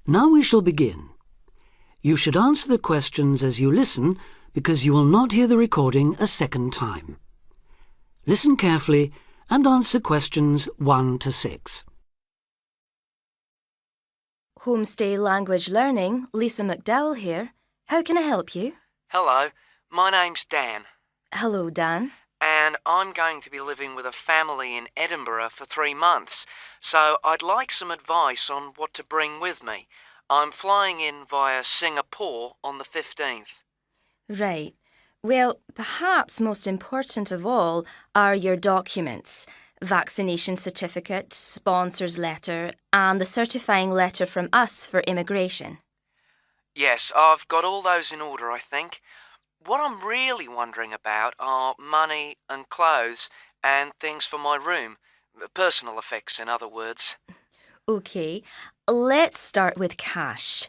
Now we shall begin. You should answer the questions as you listen because you will not hear the recording a second time. Listen carefully and answer questions 1 to 6. Homestay Language Learning, Lisa McDowell here. How can I help you? Hello, my name's Dan, Hello, Dan. and I'm going to be living with a family in Edinburgh for 3 months, so I'd like some advice on what to bring with me. I'm flying in via Singapore on the 15th. Right. Well, perhaps most important of all are your documents. Vaccination certificate, sponsor's letter, and the certifying letter from us for immigration. Yes, I've got all those in order, I think. What I'm really wondering about are money and clothes and things for my room. Personal effects, in other words. OK, let's start with cash.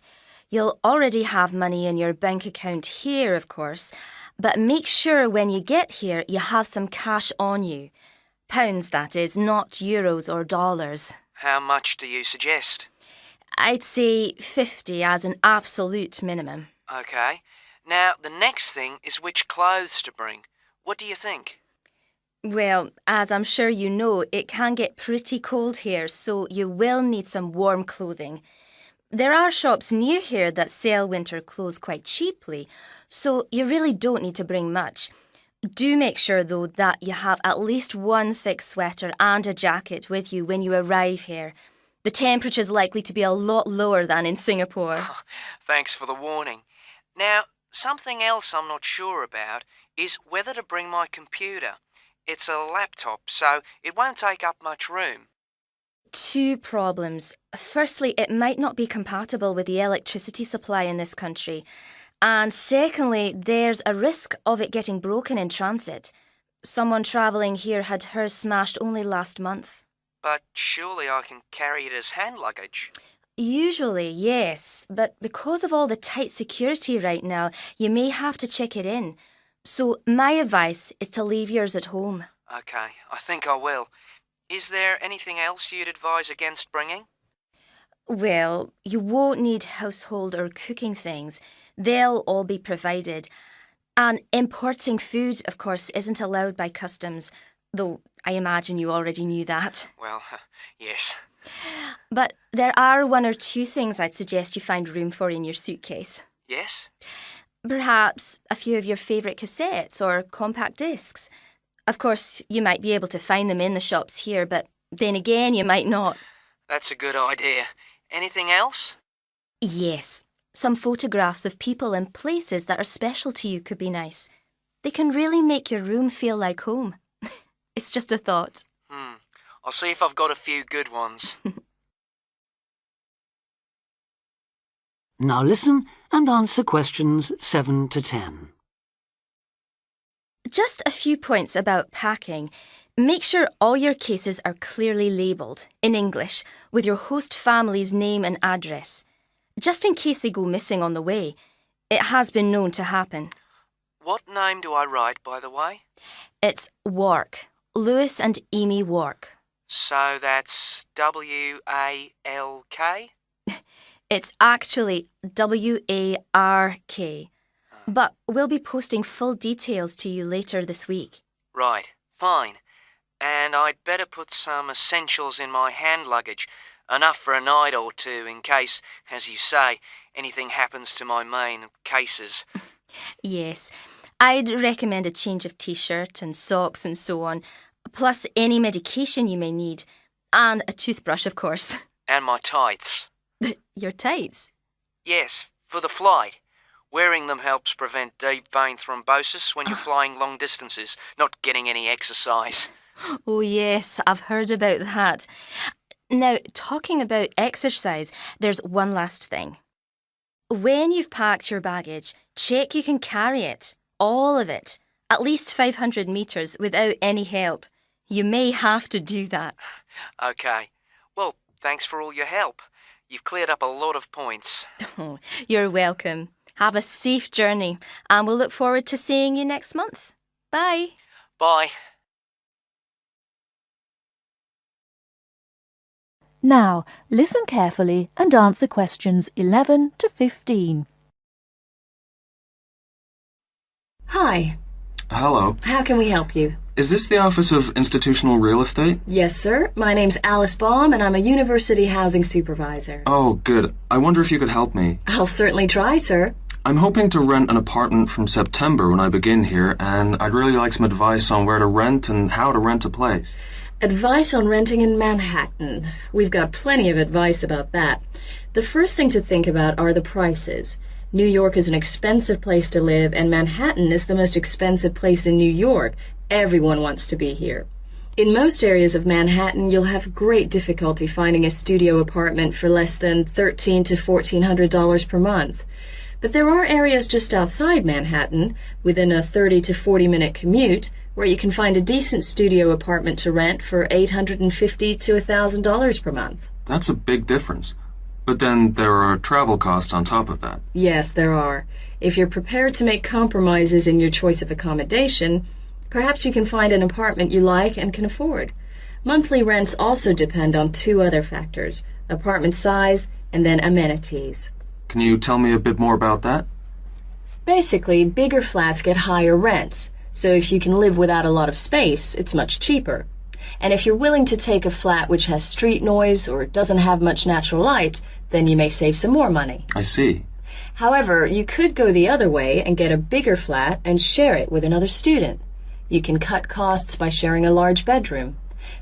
You'll already have money in your bank account here, of course, but make sure when you get here you have some cash on you. Pounds, that is, not euros or dollars. How much do you suggest? I'd say 50 as an absolute minimum. OK. Now, the next thing is which clothes to bring. What do you think? Well, as I'm sure you know, it can get pretty cold here, so you will need some warm clothing. There are shops near here that sell winter clothes quite cheaply, so you really don't need to bring much. Do make sure, though, that you have at least one thick sweater and a jacket with you when you arrive here. The temperature's likely to be a lot lower than in Singapore. Thanks for the warning. Now, something else I'm not sure about is whether to bring my computer. It's a laptop, so it won't take up much room. 2 problems. Firstly, it might not be compatible with the electricity supply in this country. And secondly, there's a risk of it getting broken in transit. Someone travelling here had hers smashed only last month. But surely I can carry it as hand luggage. Usually, yes, but because of all the tight security right now, you may have to check it in. So my advice is to leave yours at home. OK, I think I will. Is there anything else you'd advise against bringing? Well, you won't need household or cooking things. They'll all be provided. And importing food, of course, isn't allowed by customs, though I imagine you already knew that. Well, yes. But there are 1 or 2 things I'd suggest you find room for in your suitcase. Yes? Perhaps a few of your favourite cassettes or compact discs. Of course, you might be able to find them in the shops here, but then again, you might not. That's a good idea. Anything else? Yes, some photographs of people and places that are special to you could be nice. They can really make your room feel like home. It's just a thought. I'll see if I've got a few good ones. Now listen and answer questions 7 to 10. Just a few points about packing. Make sure all your cases are clearly labelled, in English, with your host family's name and address. Just in case they go missing on the way. It has been known to happen. What name do I write, by the way? It's Wark. Lewis and Amy Wark. So that's W-A-L-K? It's actually W-A-R-K. But we'll be posting full details to you later this week. Right, fine. And I'd better put some essentials in my hand luggage, enough for a night or 2 in case, as you say, anything happens to my main cases. Yes, I'd recommend a change of t-shirt and socks and so on, plus any medication you may need, and a toothbrush, of course. And my tights. Your tights? Yes, for the flight. Wearing them helps prevent deep vein thrombosis when you're flying long distances, not getting any exercise. Oh yes, I've heard about that. Now, talking about exercise, there's one last thing. When you've packed your baggage, check you can carry it, all of it, at least 500 metres without any help. You may have to do that. OK. Well, thanks for all your help. You've cleared up a lot of points. Oh, you're welcome. Have a safe journey, and we'll look forward to seeing you next month. Bye. Bye. Now, listen carefully and answer questions 11 to 15. Hi, Hello. how can we help you? Is this the Office of Institutional Real Estate? Yes, sir. My name's Alice Baum, and I'm a university housing supervisor. Oh, good. I wonder if you could help me. I'll certainly try, sir. I'm hoping to rent an apartment from September when I begin here, and I'd really like some advice on where to rent and how to rent a place. Advice on renting in Manhattan. We've got plenty of advice about that. The first thing to think about are the prices. New York is an expensive place to live, and Manhattan is the most expensive place in New York. Everyone wants to be here. In most areas of Manhattan, you'll have great difficulty finding a studio apartment for less than $1,300 to $1,400 per month. But there are areas just outside Manhattan, within a 30 to 40-minute commute, where you can find a decent studio apartment to rent for $850 to $1,000 per month. That's a big difference. But then there are travel costs on top of that. Yes, there are. If you're prepared to make compromises in your choice of accommodation, perhaps you can find an apartment you like and can afford. Monthly rents also depend on two other factors: apartment size and then amenities. Can you tell me a bit more about that? Basically, bigger flats get higher rents, so if you can live without a lot of space, it's much cheaper. And if you're willing to take a flat which has street noise or doesn't have much natural light, then you may save some more money. I see. However, you could go the other way and get a bigger flat and share it with another student. You can cut costs by sharing a large bedroom.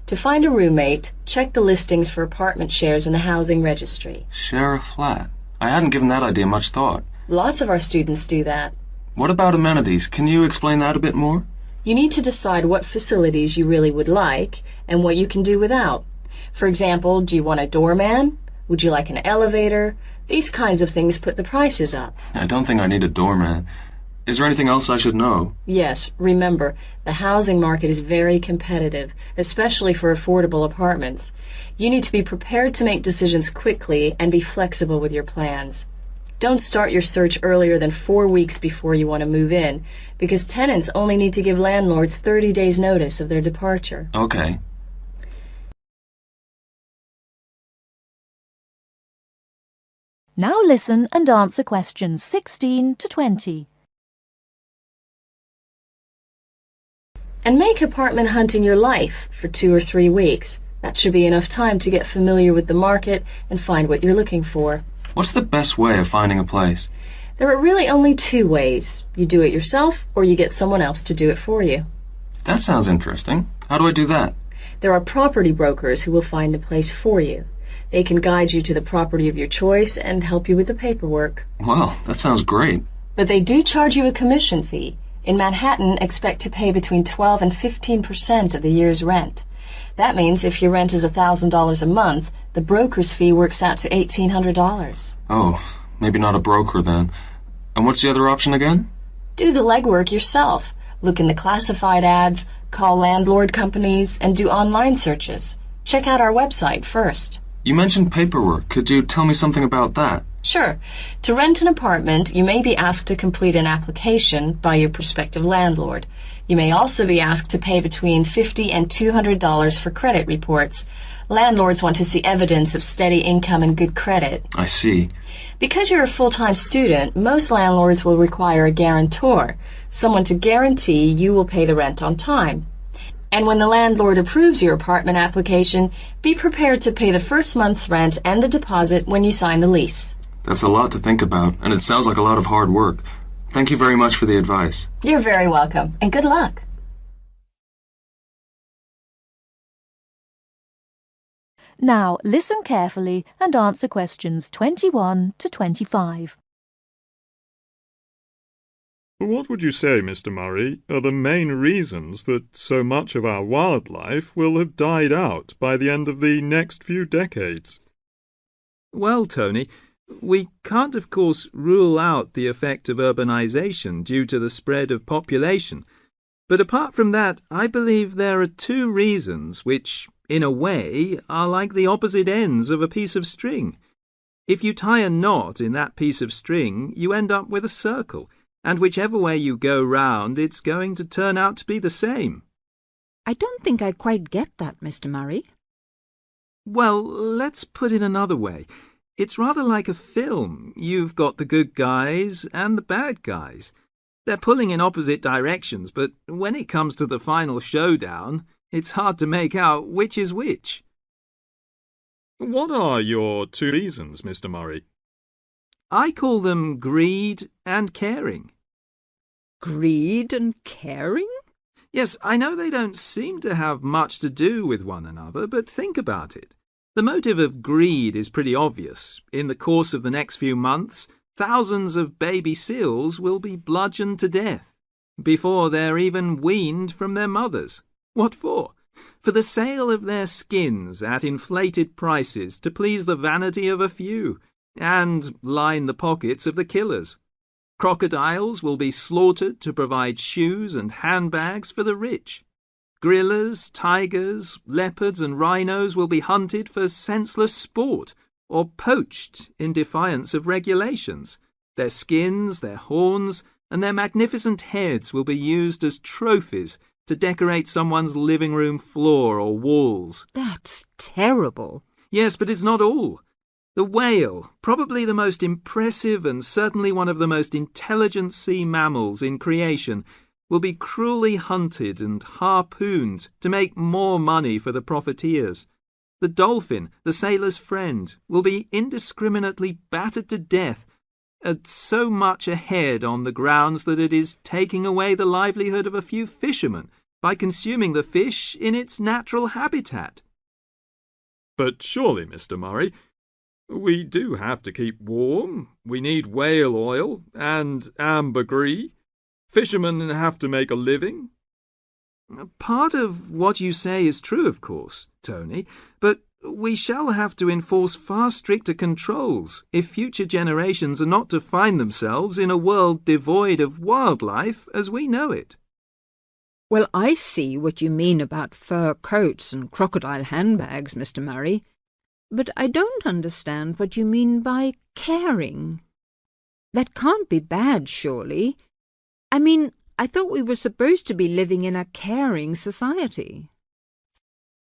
To find a roommate, check the listings for apartment shares in the housing registry. Share a flat. I hadn't given that idea much thought. Lots of our students do that. What about amenities? Can you explain that a bit more? You need to decide what facilities you really would like and what you can do without. For example, do you want a doorman? Would you like an elevator? These kinds of things put the prices up. I don't think I need a doorman. Is there anything else I should know? Yes, remember, the housing market is very competitive, especially for affordable apartments. You need to be prepared to make decisions quickly and be flexible with your plans. Don't start your search earlier than 4 weeks before you want to move in, because tenants only need to give landlords 30 days notice of their departure. Okay. Now listen and answer questions 16 to 20. And make apartment hunting your life for 2 or 3 weeks. That should be enough time to get familiar with the market and find what you're looking for. What's the best way of finding a place? There are really only 2 ways. You do it yourself, or you get someone else to do it for you. That sounds interesting. How do I do that? There are property brokers who will find a place for you. They can guide you to the property of your choice and help you with the paperwork. Well, that sounds great. But they do charge you a commission fee. In Manhattan, expect to pay between 12 and 15% of the year's rent. That means if your rent is $1,000 a month, the broker's fee works out to $1,800. Oh, maybe not a broker then. And what's the other option again? Do the legwork yourself. Look in the classified ads, call landlord companies, and do online searches. Check out our website first. You mentioned paperwork. Could you tell me something about that? Sure. To rent an apartment, you may be asked to complete an application by your prospective landlord. You may also be asked to pay between $50 and $200 for credit reports. Landlords want to see evidence of steady income and good credit. I see. Because you're a full-time student, most landlords will require a guarantor, someone to guarantee you will pay the rent on time. And when the landlord approves your apartment application, be prepared to pay the first month's rent and the deposit when you sign the lease. That's a lot to think about, and it sounds like a lot of hard work. Thank you very much for the advice. You're very welcome, and good luck. Now listen carefully and answer questions 21 to 25. What would you say, Mr. Murray, are the main reasons that so much of our wildlife will have died out by the end of the next few decades? Well, Tony, we can't, of course, rule out the effect of urbanization due to the spread of population. But apart from that, I believe there are 2 reasons which, in a way, are like the opposite ends of a piece of string. If you tie a knot in that piece of string, you end up with a circle, and whichever way you go round, it's going to turn out to be the same. I don't think I quite get that, Mr. Murray. Well, let's put it another way. It's rather like a film. You've got the good guys and the bad guys. They're pulling in opposite directions, but when it comes to the final showdown, it's hard to make out which is which. What are your two reasons, Mr. Murray? I call them greed and caring. Greed and caring? Yes, I know they don't seem to have much to do with one another, but think about it. The motive of greed is pretty obvious. In the course of the next few months, thousands of baby seals will be bludgeoned to death before they're even weaned from their mothers. What for? For the sale of their skins at inflated prices to please the vanity of a few and line the pockets of the killers. Crocodiles will be slaughtered to provide shoes and handbags for the rich. Gorillas, tigers, leopards and rhinos will be hunted for senseless sport or poached in defiance of regulations. Their skins, their horns, and their magnificent heads will be used as trophies to decorate someone's living room floor or walls. That's terrible. Yes, but it's not all. The whale, probably the most impressive and certainly one of the most intelligent sea mammals in creation, will be cruelly hunted and harpooned to make more money for the profiteers. The dolphin, the sailor's friend, will be indiscriminately battered to death at so much a head on the grounds that it is taking away the livelihood of a few fishermen by consuming the fish in its natural habitat. But surely, Mr. Murray, we do have to keep warm. We need whale oil and ambergris. Fishermen have to make a living. Part of what you say is true, of course, Tony, but we shall have to enforce far stricter controls if future generations are not to find themselves in a world devoid of wildlife as we know it. Well, I see what you mean about fur coats and crocodile handbags, Mr. Murray, but I don't understand what you mean by caring. That can't be bad, surely. I mean, I thought we were supposed to be living in a caring society.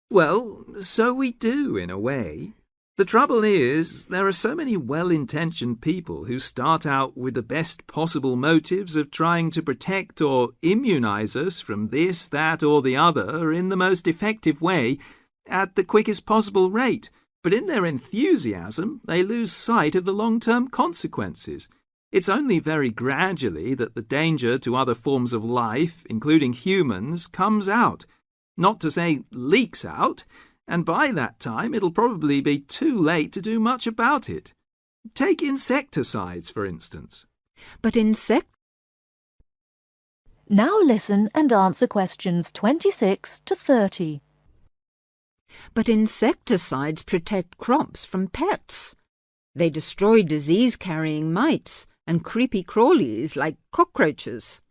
Well, so we do, in a way. The trouble is, there are so many well-intentioned people who start out with the best possible motives of trying to protect or immunize us from this, that, or the other in the most effective way at the quickest possible rate. But in their enthusiasm, they lose sight of the long-term consequences. It's only very gradually that the danger to other forms of life, including humans, comes out. Not to say leaks out, and by that time it'll probably be too late to do much about it. Take insecticides, for instance. But Now listen and answer questions 26 to 30. But insecticides protect crops from pests. They destroy disease-carrying mites and creepy crawlies like cockroaches.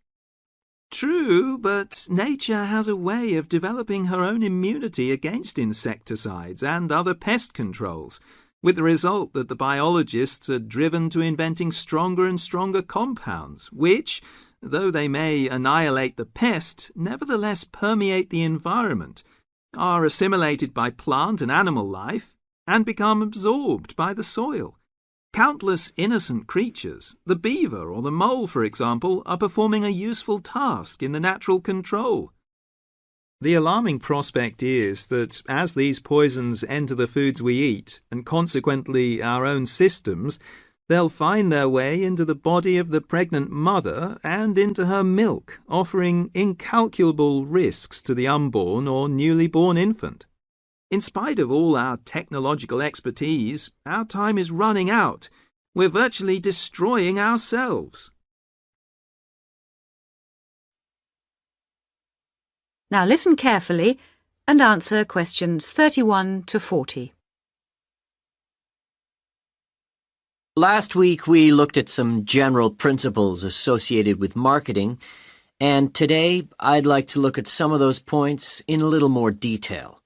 True, but nature has a way of developing her own immunity against insecticides and other pest controls, with the result that the biologists are driven to inventing stronger and stronger compounds, which, though they may annihilate the pest, nevertheless permeate the environment, are assimilated by plant and animal life, and become absorbed by the soil. Countless innocent creatures, the beaver or the mole, for example, are performing a useful task in the natural control. The alarming prospect is that as these poisons enter the foods we eat, and consequently our own systems, they'll find their way into the body of the pregnant mother and into her milk, offering incalculable risks to the unborn or newly born infant. In spite of all our technological expertise, our time is running out. We're virtually destroying ourselves. Now listen carefully and answer questions 31 to 40. Last week we looked at some general principles associated with marketing, and today I'd like to look at some of those points in a little more detail.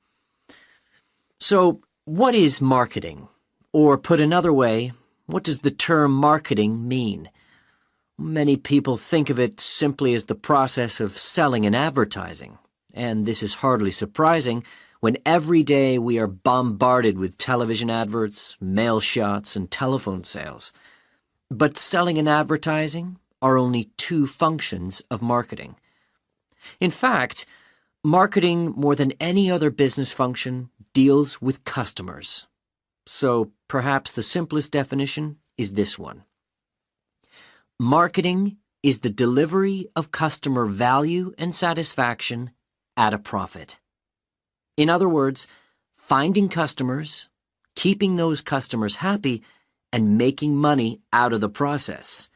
So, what is marketing? Or put another way, what does the term marketing mean? Many people think of it simply as the process of selling and advertising, and this is hardly surprising when every day we are bombarded with television adverts, mail shots, and telephone sales. But selling and advertising are only two functions of marketing. In fact, marketing, more than any other business function, deals with customers. So perhaps the simplest definition is this one. Marketing is the delivery of customer value and satisfaction at a profit. In other words, finding customers, keeping those customers happy, and making money out of the process.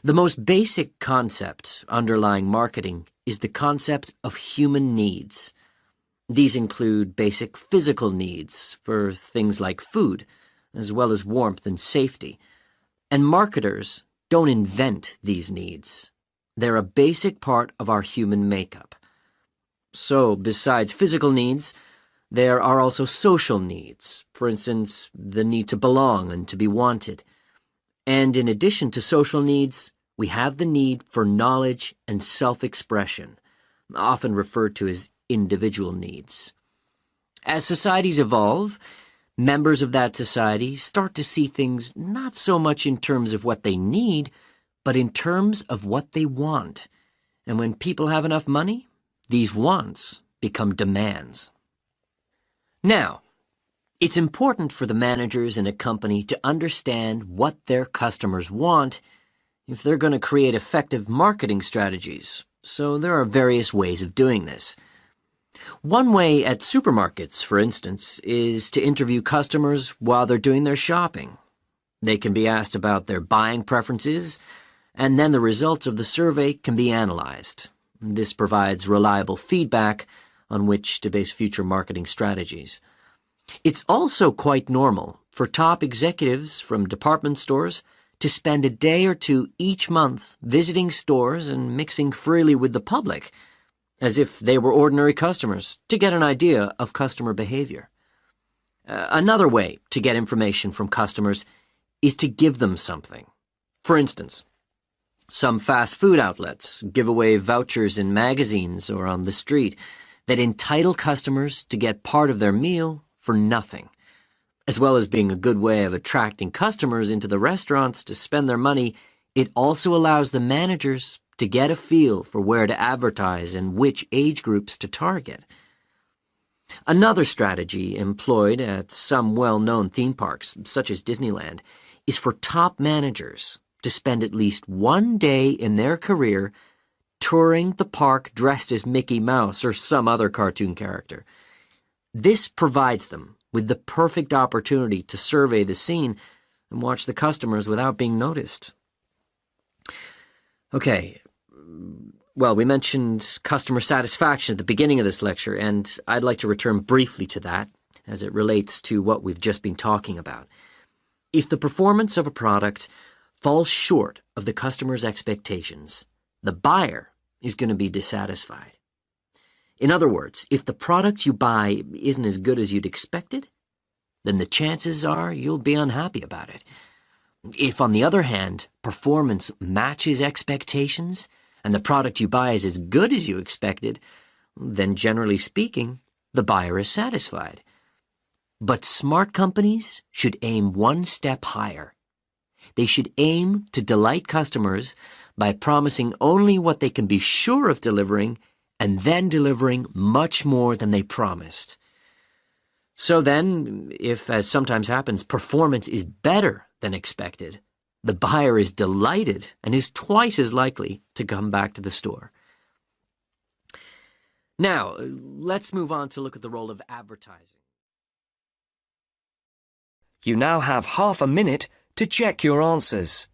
The most basic concept underlying marketing is the concept of human needs. These include basic physical needs for things like food, as well as warmth and safety. And marketers don't invent these needs. They're a basic part of our human makeup. So, besides physical needs, there are also social needs. For instance, the need to belong and to be wanted. And in addition to social needs, we have the need for knowledge and self-expression, often referred to as individual needs. As societies evolve, members of that society start to see things not so much in terms of what they need, but in terms of what they want. And when people have enough money, these wants become demands. Now, it's important for the managers in a company to understand what their customers want if they're going to create effective marketing strategies. So there are various ways of doing this. One way at supermarkets, for instance, is to interview customers while they're doing their shopping. They can be asked about their buying preferences, and then the results of the survey can be analyzed. This provides reliable feedback on which to base future marketing strategies. It's also quite normal for top executives from department stores to spend a day or two each month visiting stores and mixing freely with the public, as if they were ordinary customers, to get an idea of customer behavior. Another way to get information from customers is to give them something. For instance, some fast food outlets give away vouchers in magazines or on the street that entitle customers to get part of their meal for nothing. As well as being a good way of attracting customers into the restaurants to spend their money, it also allows the managers to get a feel for where to advertise and which age groups to target. Another strategy employed at some well-known theme parks, such as Disneyland, is for top managers to spend at least one day in their career touring the park dressed as Mickey Mouse or some other cartoon character. This provides them with the perfect opportunity to survey the scene and watch the customers without being noticed. Okay, well, we mentioned customer satisfaction at the beginning of this lecture, and I'd like to return briefly to that as it relates to what we've just been talking about. If the performance of a product falls short of the customer's expectations, the buyer is going to be dissatisfied. In other words, if the product you buy isn't as good as you'd expected, then the chances are you'll be unhappy about it. If, on the other hand, performance matches expectations and the product you buy is as good as you expected, then generally speaking, the buyer is satisfied. But smart companies should aim one step higher. They should aim to delight customers by promising only what they can be sure of delivering and then delivering much more than they promised. So then, if, as sometimes happens, performance is better than expected, the buyer is delighted and is twice as likely to come back to the store. Now, let's move on to look at the role of advertising. You now have half a minute to check your answers.